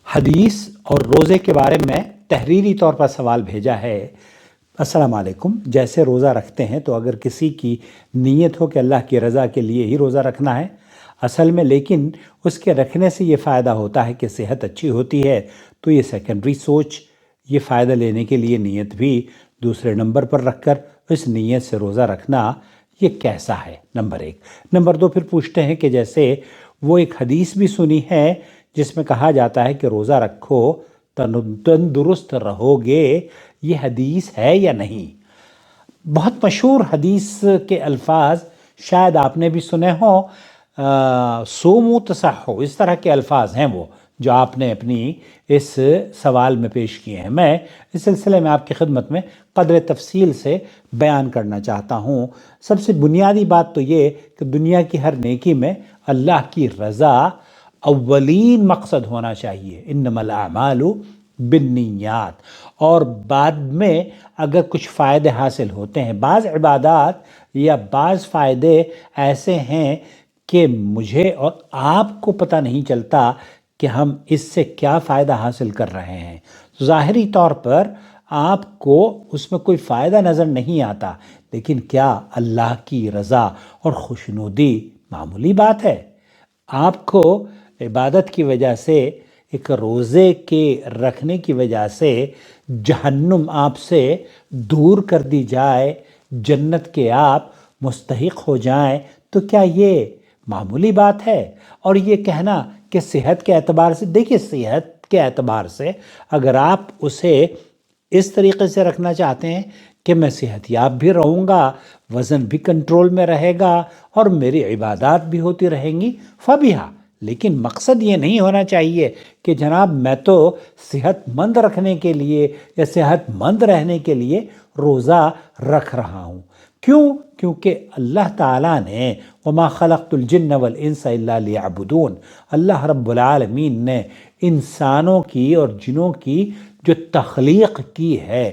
حدیث اور روزے کے بارے میں تحریری طور پر سوال بھیجا ہے۔ السلام علیکم، جیسے روزہ رکھتے ہیں تو اگر کسی کی نیت ہو کہ اللہ کی رضا کے لیے ہی روزہ رکھنا ہے اصل میں، لیکن اس کے رکھنے سے یہ فائدہ ہوتا ہے کہ صحت اچھی ہوتی ہے، تو یہ سیکنڈری سوچ، یہ فائدہ لینے کے لیے نیت بھی دوسرے نمبر پر رکھ کر اس نیت سے روزہ رکھنا یہ کیسا ہے؟ نمبر ایک۔ نمبر دو، پھر پوچھتے ہیں کہ جیسے وہ ایک حدیث بھی سنی ہے جس میں کہا جاتا ہے کہ روزہ رکھو تندرست رہو گے، یہ حدیث ہے یا نہیں؟ بہت مشہور حدیث کے الفاظ شاید آپ نے بھی سنے ہوں، سومو تصحو، اس طرح کے الفاظ ہیں وہ جو آپ نے اپنی اس سوال میں پیش کیے ہیں۔ میں اس سلسلے میں آپ کی خدمت میں قدر تفصیل سے بیان کرنا چاہتا ہوں۔ سب سے بنیادی بات تو یہ کہ دنیا کی ہر نیکی میں اللہ کی رضا اولین مقصد ہونا چاہیے، انما الاعمال بالنیات، اور بعد میں اگر کچھ فائدے حاصل ہوتے ہیں۔ بعض عبادات یا بعض فائدے ایسے ہیں کہ مجھے اور آپ کو پتہ نہیں چلتا کہ ہم اس سے کیا فائدہ حاصل کر رہے ہیں۔ ظاہری طور پر آپ کو اس میں کوئی فائدہ نظر نہیں آتا، لیکن کیا اللہ کی رضا اور خوشنودی معمولی بات ہے؟ آپ کو عبادت کی وجہ سے، ایک روزے کے رکھنے کی وجہ سے جہنم آپ سے دور کر دی جائے، جنت کے آپ مستحق ہو جائیں، تو کیا یہ معمولی بات ہے؟ اور یہ کہنا کہ صحت کے اعتبار سے، دیکھیے صحت کے اعتبار سے اگر آپ اسے اس طریقے سے رکھنا چاہتے ہیں کہ میں صحت یاب بھی رہوں گا، وزن بھی کنٹرول میں رہے گا اور میری عبادات بھی ہوتی رہیں گی، فبیہا، لیکن مقصد یہ نہیں ہونا چاہیے کہ جناب میں تو صحت مند رکھنے کے لیے یا صحت مند رہنے کے لیے روزہ رکھ رہا ہوں۔ کیوں؟ کیونکہ اللہ تعالیٰ نے وَمَا خَلَقْتُ الْجِنَّ وَالْإِنسَ إِلَّا لِيَعْبُدُونَ، اللہ رب العالمین نے انسانوں کی اور جنوں کی جو تخلیق کی ہے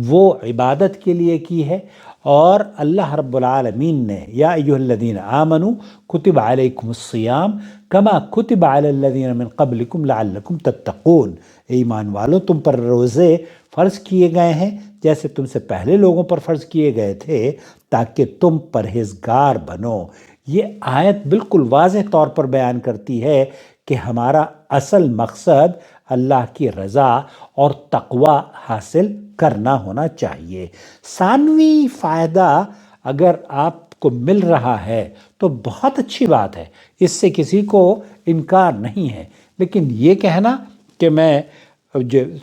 وہ عبادت کے لیے کی ہے، اور اللہ رب العالمین نے یا ایھا الذین آمنوا کتب علیکم الصیام کما کتب علی الذین من قبلکم لعلکم تتقون، ایمان والو تم پر روزے فرض کیے گئے ہیں جیسے تم سے پہلے لوگوں پر فرض کیے گئے تھے تاکہ تم پرہیزگار بنو۔ یہ آیت بالکل واضح طور پر بیان کرتی ہے کہ ہمارا اصل مقصد اللہ کی رضا اور تقوی حاصل کرنا ہونا چاہیے۔ ثانوی فائدہ اگر آپ کو مل رہا ہے تو بہت اچھی بات ہے، اس سے کسی کو انکار نہیں ہے، لیکن یہ کہنا کہ میں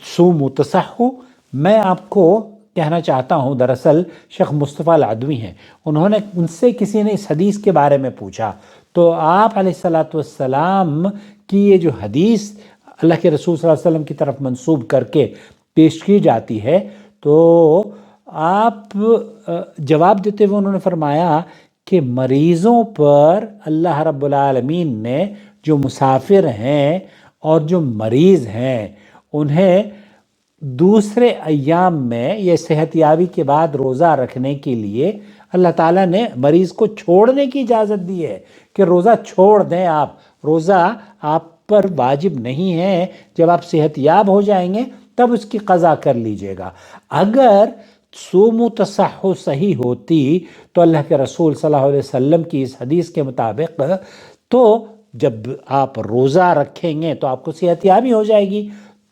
صوم تصحو، میں آپ کو کہنا چاہتا ہوں، دراصل شیخ مصطفیٰ العدوی ہیں، ان سے کسی نے اس حدیث کے بارے میں پوچھا تو آپ علیہ الصلاۃ والسلام کی یہ جو حدیث اللہ کے رسول صلی اللہ علیہ وسلم کی طرف منسوب کر کے پیش کی جاتی ہے، تو آپ جواب دیتے ہوئے انہوں نے فرمایا کہ مریضوں پر اللہ رب العالمین نے، جو مسافر ہیں اور جو مریض ہیں، انہیں دوسرے ایام میں یہ صحت یابی کے بعد روزہ رکھنے کے لیے اللہ تعالیٰ نے مریض کو چھوڑنے کی اجازت دی ہے کہ روزہ چھوڑ دیں، آپ روزہ آپ پر واجب نہیں ہے، جب آپ صحت یاب ہو جائیں گے تب اس کی قضا کر لیجئے گا۔ اگر صوم تصحو صحیح ہوتی تو اللہ کے رسول صلی اللہ علیہ وسلم کی اس حدیث کے مطابق تو جب آپ روزہ رکھیں گے تو آپ کو صحت یابی ہو جائے گی،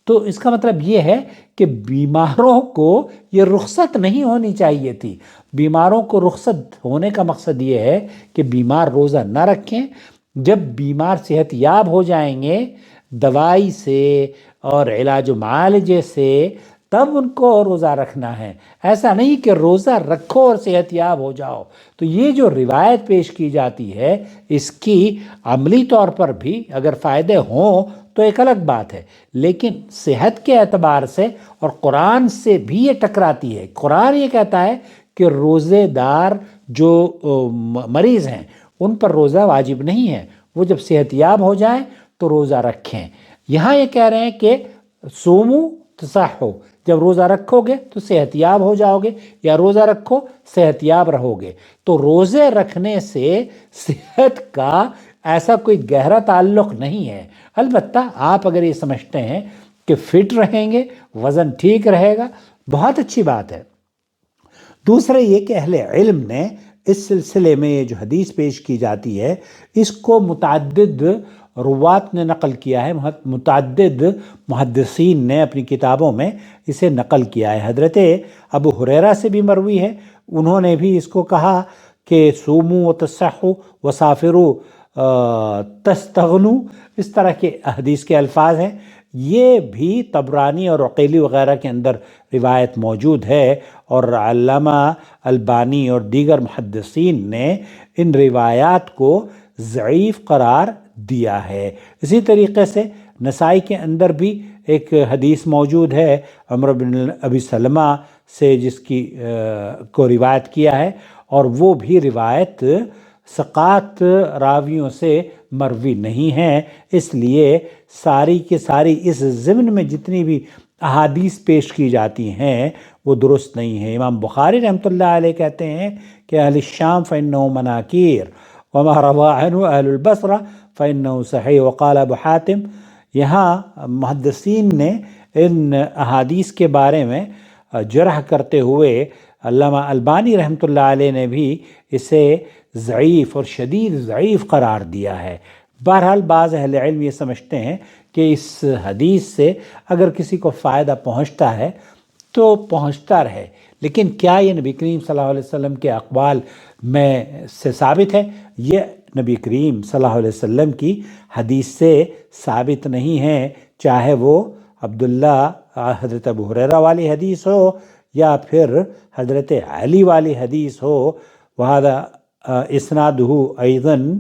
تو اس کا مطلب یہ ہے کہ بیماروں کو یہ رخصت نہیں ہونی چاہیے تھی۔ بیماروں کو رخصت ہونے کا مقصد یہ ہے کہ بیمار روزہ نہ رکھیں، جب بیمار صحت یاب ہو جائیں گے دوائی سے اور علاج و معالجے سے تب ان کو روزہ رکھنا ہے، ایسا نہیں کہ روزہ رکھو اور صحت یاب ہو جاؤ۔ تو یہ جو روایت پیش کی جاتی ہے اس کی عملی طور پر بھی اگر فائدے ہوں تو ایک الگ بات ہے، لیکن صحت کے اعتبار سے اور قرآن سے بھی یہ ٹکراتی ہے۔ قرآن یہ کہتا ہے کہ روزے دار جو مریض ہیں ان پر روزہ واجب نہیں ہے، وہ جب صحت یاب ہو جائیں تو روزہ رکھیں۔ یہاں یہ کہہ رہے ہیں کہ صومو تصحو، جب روزہ رکھو گے تو صحت یاب ہو جاؤ گے، یا روزہ رکھو صحت یاب رہو گے۔ تو روزے رکھنے سے صحت کا ایسا کوئی گہرا تعلق نہیں ہے۔ البتہ آپ اگر یہ سمجھتے ہیں کہ فٹ رہیں گے، وزن ٹھیک رہے گا، بہت اچھی بات ہے۔ دوسرا یہ کہ اہل علم نے اس سلسلے میں یہ جو حدیث پیش کی جاتی ہے اس کو متعدد روات نے نقل کیا ہے، متعدد محدثین نے اپنی کتابوں میں اسے نقل کیا ہے۔ حضرت ابو ہریرہ سے بھی مروی ہے، انہوں نے بھی اس کو کہا کہ سومو وتصحوا وسافروا تستغنوا، اس طرح کے حدیث کے الفاظ ہیں۔ یہ بھی طبرانی اور عقیلی وغیرہ کے اندر روایت موجود ہے، اور علامہ البانی اور دیگر محدثین نے ان روایات کو ضعیف قرار دیا ہے۔ اسی طریقے سے نسائی کے اندر بھی ایک حدیث موجود ہے عمرو بن ابی سلمہ سے، جس کی کو روایت کیا ہے، اور وہ بھی روایت ثقات راویوں سے مروی نہیں ہیں۔ اس لیے ساری کی ساری اس ضمن میں جتنی بھی احادیث پیش کی جاتی ہیں وہ درست نہیں ہیں۔ امام بخاری رحمۃ اللہ علیہ کہتے ہیں کہ اہل الشام فإنه مناکیر وما روى عنه اہل البصرہ فإنه صحیح وقال ابو حاتم۔ یہاں محدثین نے ان احادیث کے بارے میں جرح کرتے ہوئے علامہ البانی رحمۃ اللہ علیہ نے بھی اسے ضعیف اور شدید ضعیف قرار دیا ہے۔ بہرحال بعض اہل علم یہ سمجھتے ہیں کہ اس حدیث سے اگر کسی کو فائدہ پہنچتا ہے تو پہنچتا رہے، لیکن کیا یہ نبی کریم صلی اللہ علیہ وسلم کے اقوال میں سے ثابت ہے؟ یہ نبی کریم صلی اللہ علیہ وسلم کی حدیث سے ثابت نہیں ہے، چاہے وہ عبداللہ حضرت ابو ہریرہ والی حدیث ہو یا پھر حضرت علی والی حدیث ہو۔ وہذا اسنادہ ایضاً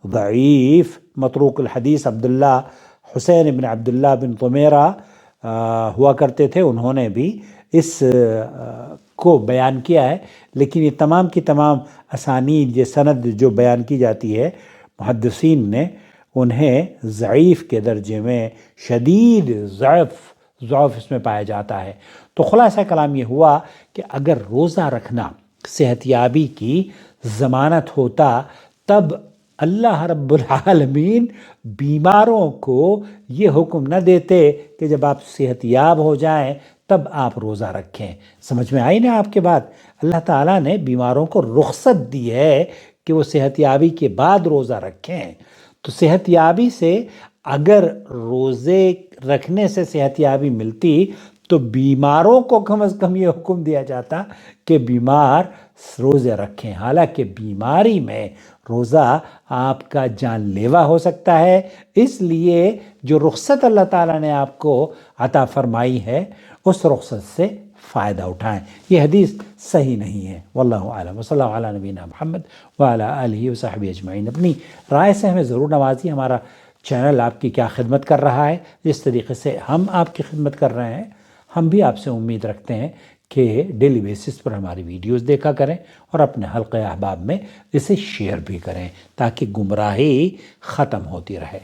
ضعیف، متروک الحدیث عبداللہ حسین بن عبداللہ بن طمیرہ ہوا کرتے تھے، انہوں نے بھی اس کو بیان کیا ہے، لیکن یہ تمام کی تمام اسانید، یہ سند جو بیان کی جاتی ہے محدثین نے انہیں ضعیف کے درجے میں، شدید ضعف اس میں پایا جاتا ہے۔ تو خلاصہ کلام یہ ہوا کہ اگر روزہ رکھنا صحت یابی کی ضمانت ہوتا تب اللہ رب العالمین بیماروں کو یہ حکم نہ دیتے کہ جب آپ صحت یاب ہو جائیں تب آپ روزہ رکھیں۔ سمجھ میں آئی نا آپ کے بات؟ اللہ تعالیٰ نے بیماروں کو رخصت دی ہے کہ وہ صحت یابی کے بعد روزہ رکھیں۔ تو صحت یابی سے اگر روزے رکھنے سے صحت یابی ملتی تو بیماروں کو کم از کم یہ حکم دیا جاتا کہ بیمار روزے رکھیں۔ حالانکہ بیماری میں روزہ آپ کا جان لیوا ہو سکتا ہے، اس لیے جو رخصت اللہ تعالیٰ نے آپ کو عطا فرمائی ہے اس رخصت سے فائدہ اٹھائیں۔ یہ حدیث صحیح نہیں ہے۔ واللہ اعلم، وصلی اللہ علی نبینا محمد وعلی آلہ وصحبہ اجمعین۔ اپنی رائے سے ہمیں ضرور نوازیے۔ ہمارا چینل آپ کی کیا خدمت کر رہا ہے، جس طریقے سے ہم آپ کی خدمت کر رہے ہیں، ہم بھی آپ سے امید رکھتے ہیں کہ ڈیلی بیسس پر ہماری ویڈیوز دیکھا کریں اور اپنے حلقہ احباب میں اسے شیئر بھی کریں تاکہ گمراہی ختم ہوتی رہے۔